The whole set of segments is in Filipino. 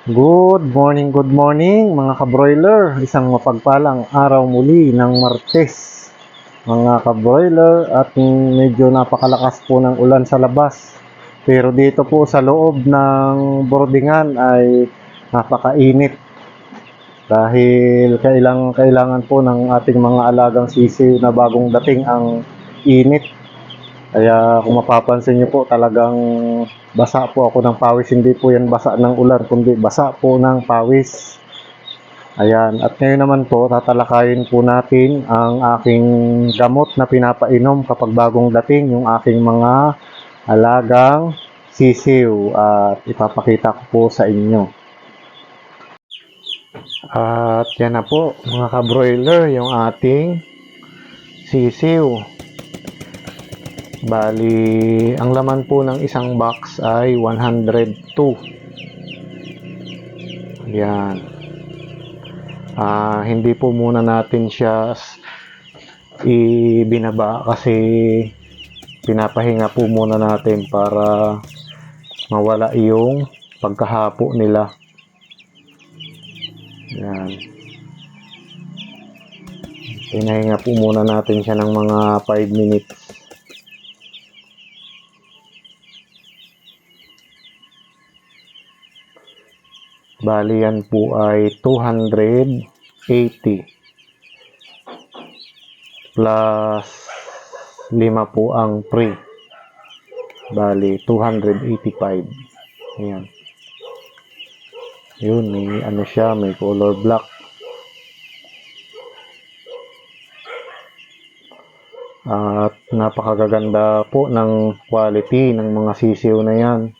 Good morning mga kabroiler. Isang mapagpalang araw muli ng Martes. Mga kabroiler at medyo napakalakas po ng ulan sa labas. Pero dito po sa loob ng boardingan ay napakainit. Dahil kailangan po ng ating mga alagang sisiw na bagong dating ang init. Kaya kung mapapansin nyo po, talagang basa po ako ng pawis. Hindi po yan basa ng ulan, kundi basa po ng pawis. Ayan, at ngayon naman po, tatalakayin po natin ang aking gamot na pinapainom kapag bagong dating yung aking mga alagang sisiw. At ipapakita ko po sa inyo. At yan na po, mga kabroiler, yung ating sisiw. Bali, ang laman po ng isang box ay 102. Yan. Hindi po muna natin siya ibinaba kasi pinapahinga po muna natin para mawala yung pagkahapo nila. Yan. Pinahinga po muna natin siya ng mga 5 minutes. Bali yan po ay 280 plus 5 po ang free. Bali 285. Ayan. Yun, may ano siya, may color black. At napakaganda po ng quality ng mga sisiw na yan.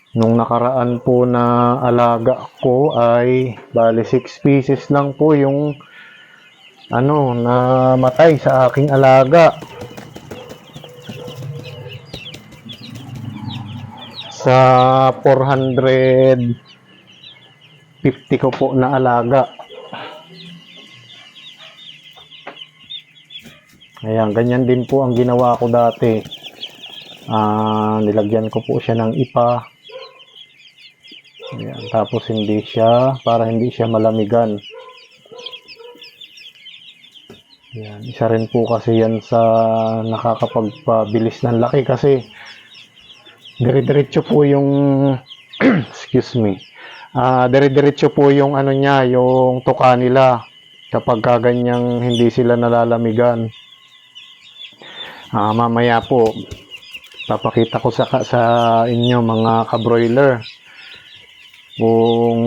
Nung nakaraan po na alaga ko ay bali 6 pieces lang po yung namatay sa aking alaga. Sa 450 ko po na alaga. Ayan, ganyan din po ang ginawa ko dati. Nilagyan ko po siya ng ipa. Ayan, tapos para hindi siya malamigan. Ayan, isa rin po kasi yan sa nakakapagpabilis ng laki kasi dire-diretso po yung excuse me. Dire-diretso po yung yung tuka nila kapag ganyang hindi sila nalalamigan. Mamaya po papakita ko sa inyo mga kabroiler kung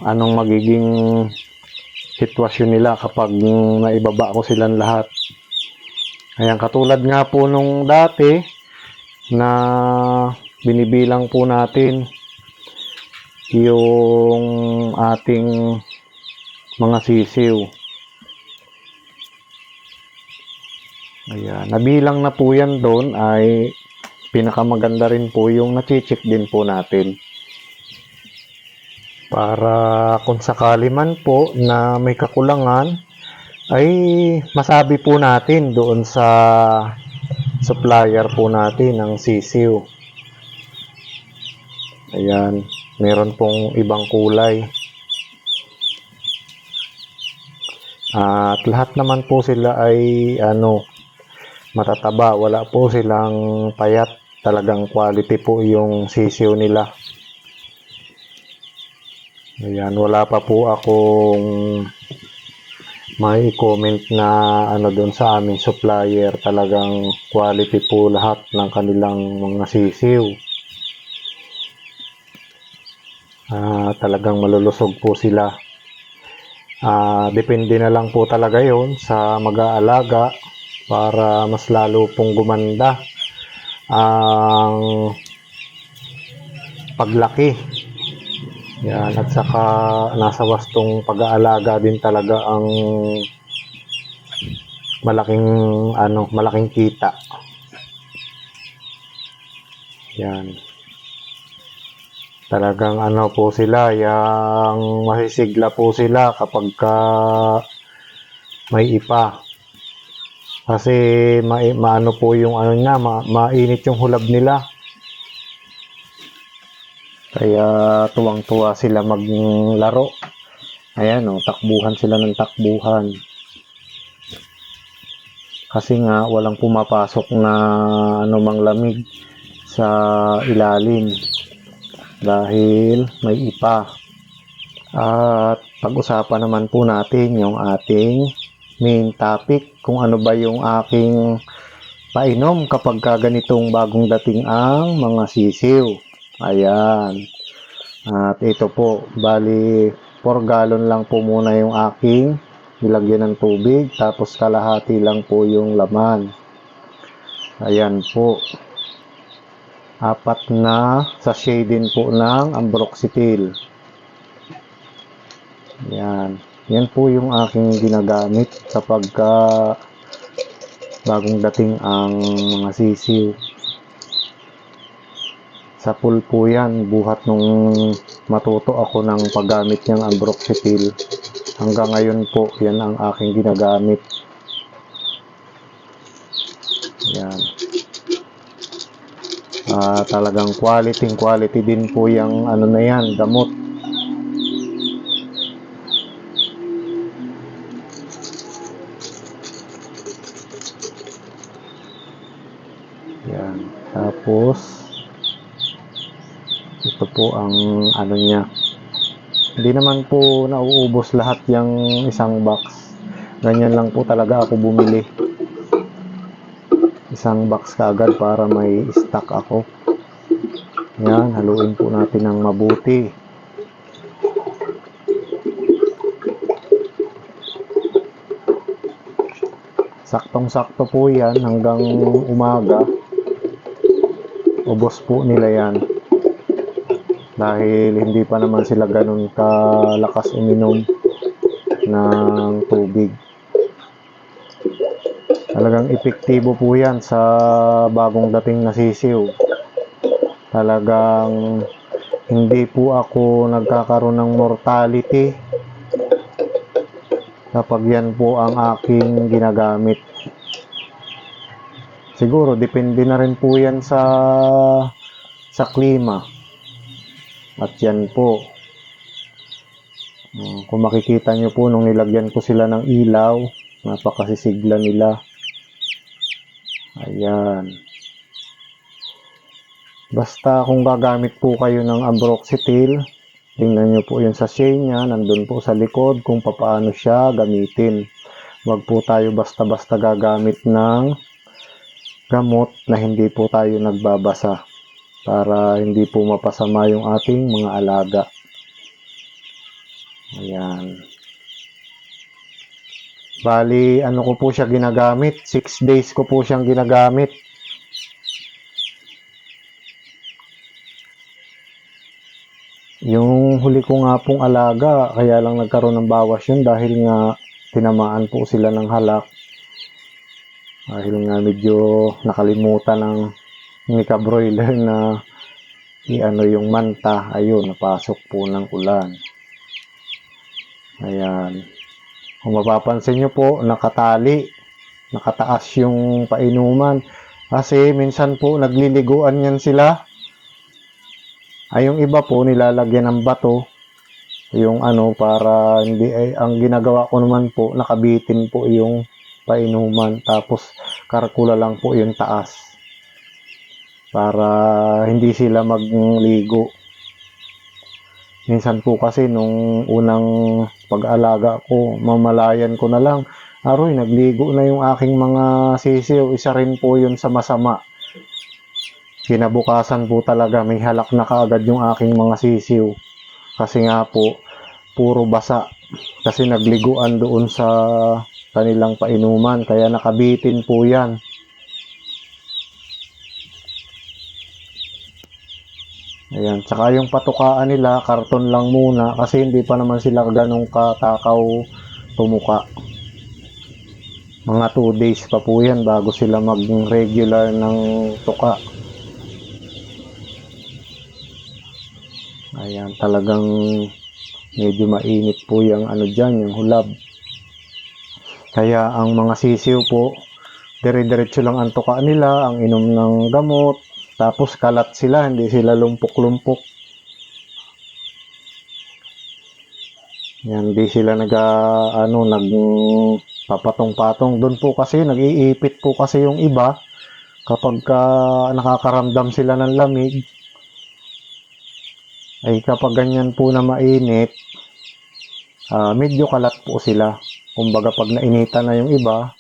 anong magiging sitwasyon nila kapag naibaba ko silang lahat. Ayan, katulad nga po nung dati na binibilang po natin yung ating mga sisiw. Ayan, nabilang na po yan doon ay pinakamaganda rin po yung na-check din po natin. Para kung sakali man po na may kakulangan ay masabi po natin doon sa supplier po natin ng sisiw. Ayan, meron pong ibang kulay. At lahat naman po sila ay matataba, wala po silang payat. Talagang quality po yung sisiw nila. Ayan, wala pa po akong may comment na doon sa aming supplier. Talagang quality po lahat ng kanilang mga sisiw. Talagang malulusog po sila. Depende na lang po talaga yon sa mag-aalaga para mas lalo pong gumanda ang paglaki. Yan, at saka nasa wastong pag-aalaga din talaga ang malaking kita. Yan. Talagang po sila, yung masisigla po sila kapag may ipa. Kasi maano po yung mainit yung hulab nila. Kaya tuwang-tuwa sila maglaro. Ayan o, takbuhan sila ng takbuhan. Kasi nga walang pumapasok na anumang lamig sa ilalim dahil may ipa. At pag-usapan naman po natin yung ating main topic, kung ano ba yung aking painom kapag ganitong bagong dating ang mga sisiw. Ayan. At ito po, bali 4 gallon lang po muna yung aking nilagyan ng tubig, tapos kalahati lang po yung laman. Ayan po. 4 na sachet din po ng ambroxetil. Ayan. Yan po yung aking ginagamit kapag bagong dating ang mga sisiw. Sa pool po yan, buhat nung matuto ako ng paggamit ng ambroxetil. Hanggang ngayon po, yan ang aking ginagamit. Yan. Talagang quality din po yung ano na yan, gamot. Yan. Tapos, ito po ang ano niya. Hindi naman po nauubos lahat yung isang box. Ganyan lang po talaga ako bumili. Isang box kaagad para may stock ako. Yan, haluin po natin ng mabuti. Saktong-sakto po yan hanggang umaga. Ubos po nila yan. Dahil hindi pa naman sila ganun kalakas uminom ng tubig. Talagang epektibo po yan sa bagong dating na sisiw. Talagang hindi po ako nagkakaroon ng mortality kapag yan po ang aking ginagamit. Siguro depende na rin po yan sa klima. At yan po, kung makikita nyo po nung nilagyan ko sila ng ilaw, napakasisigla nila. Ayan. Basta kung gagamit po kayo ng ambroxetil, tingnan nyo po yung sachet niya, nandun po sa likod kung paano siya gamitin. Huwag po tayo basta-basta gagamit ng gamot na hindi po tayo nagbabasa, para hindi po mapasama yung ating mga alaga. Ayan. Bali, ano ko po siya ginagamit? 6 days ko po siyang ginagamit. Yung huli ko nga pong alaga, kaya lang nagkaroon ng bawas yun dahil nga tinamaan po sila ng halak. Dahil nga medyo nakalimutan ng Nika broiler na i-ano yung manta. Ayun, napasok po ng ulan. Ayan. Kung mapapansin nyo po, nakatali. Nakataas yung painuman. Kasi minsan po nagliliguan yan sila. Ay yung iba po nilalagyan ng bato. Yung ano, para hindi, ang ginagawa ko naman po, nakabitin po yung painuman. Tapos karkula lang po yung taas, para hindi sila magligo. Minsan po kasi nung unang pag-alaga ko, mamalayan ko na lang, aroy, nagligo na yung aking mga sisiw. Isa rin po yun sa masama. Kinabukasan po talaga may halak na kaagad yung aking mga sisiw. Kasi nga po, puro basa. Kasi nagliguan doon sa kanilang painuman. Kaya nakabitin po yan. Ayan, tsaka yung patukaan nila, karton lang muna kasi hindi pa naman sila ganong katakaw tumuka. Mga 2 days pa po yan bago sila mag-regular ng tuka. Ayan, talagang medyo mainit po yung ano dyan, yung hulab. Kaya ang mga sisiw po, dire-diretso lang ang tuka nila, ang inom ng gamot. Tapos kalat sila, hindi sila lumpok-lumpok. Yan, di sila nagpapatong-patong. Doon po kasi, nag-iipit po kasi yung iba kapag nakakaramdam sila ng lamig. Ay kapag ganyan po na mainit, medyo kalat po sila. Kumbaga pag nainitan na yung iba,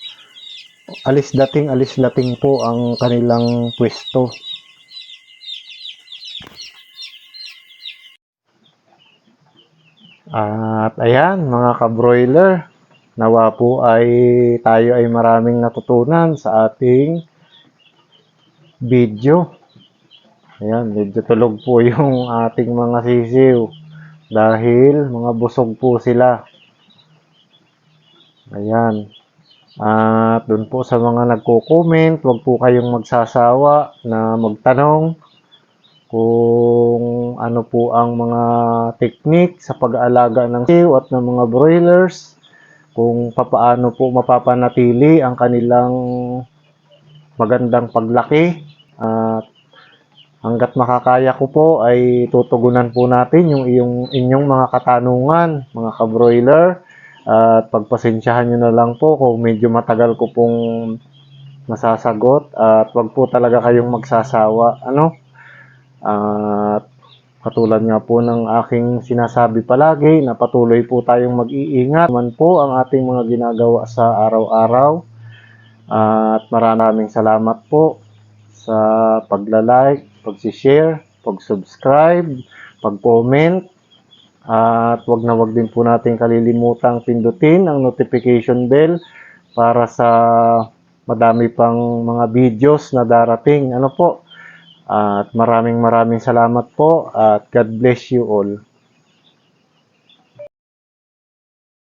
alis dating po ang kanilang pwesto. At ayan mga ka-broiler, nawa po ay tayo ay maraming natutunan sa ating video. Ayan, medyo tulog po yung ating mga sisiw dahil mga busog po sila. Ayan. At doon po sa mga nagko-comment, huwag po kayong magsasawa na magtanong kung ano po ang mga technique sa pag-aalaga ng sisiw at ng mga broilers, kung papaano po mapapanatili ang kanilang magandang paglaki. At hanggat makakaya ko po ay tutugunan po natin yung inyong mga katanungan, mga ka-broiler. At pagpasensyahan nyo na lang po kung medyo matagal ko pong masasagot. At wag po talaga kayong magsasawa. At katulad nga po ng aking sinasabi palagi na patuloy po tayong mag-iingat naman po ang ating mga ginagawa sa araw-araw. At maraming salamat po sa pagla-like, pag-share, pag-subscribe, pag-comment. At wag din po natin kalilimutang pindutin ang notification bell para sa madami pang mga videos na darating. At maraming salamat po at God bless you all.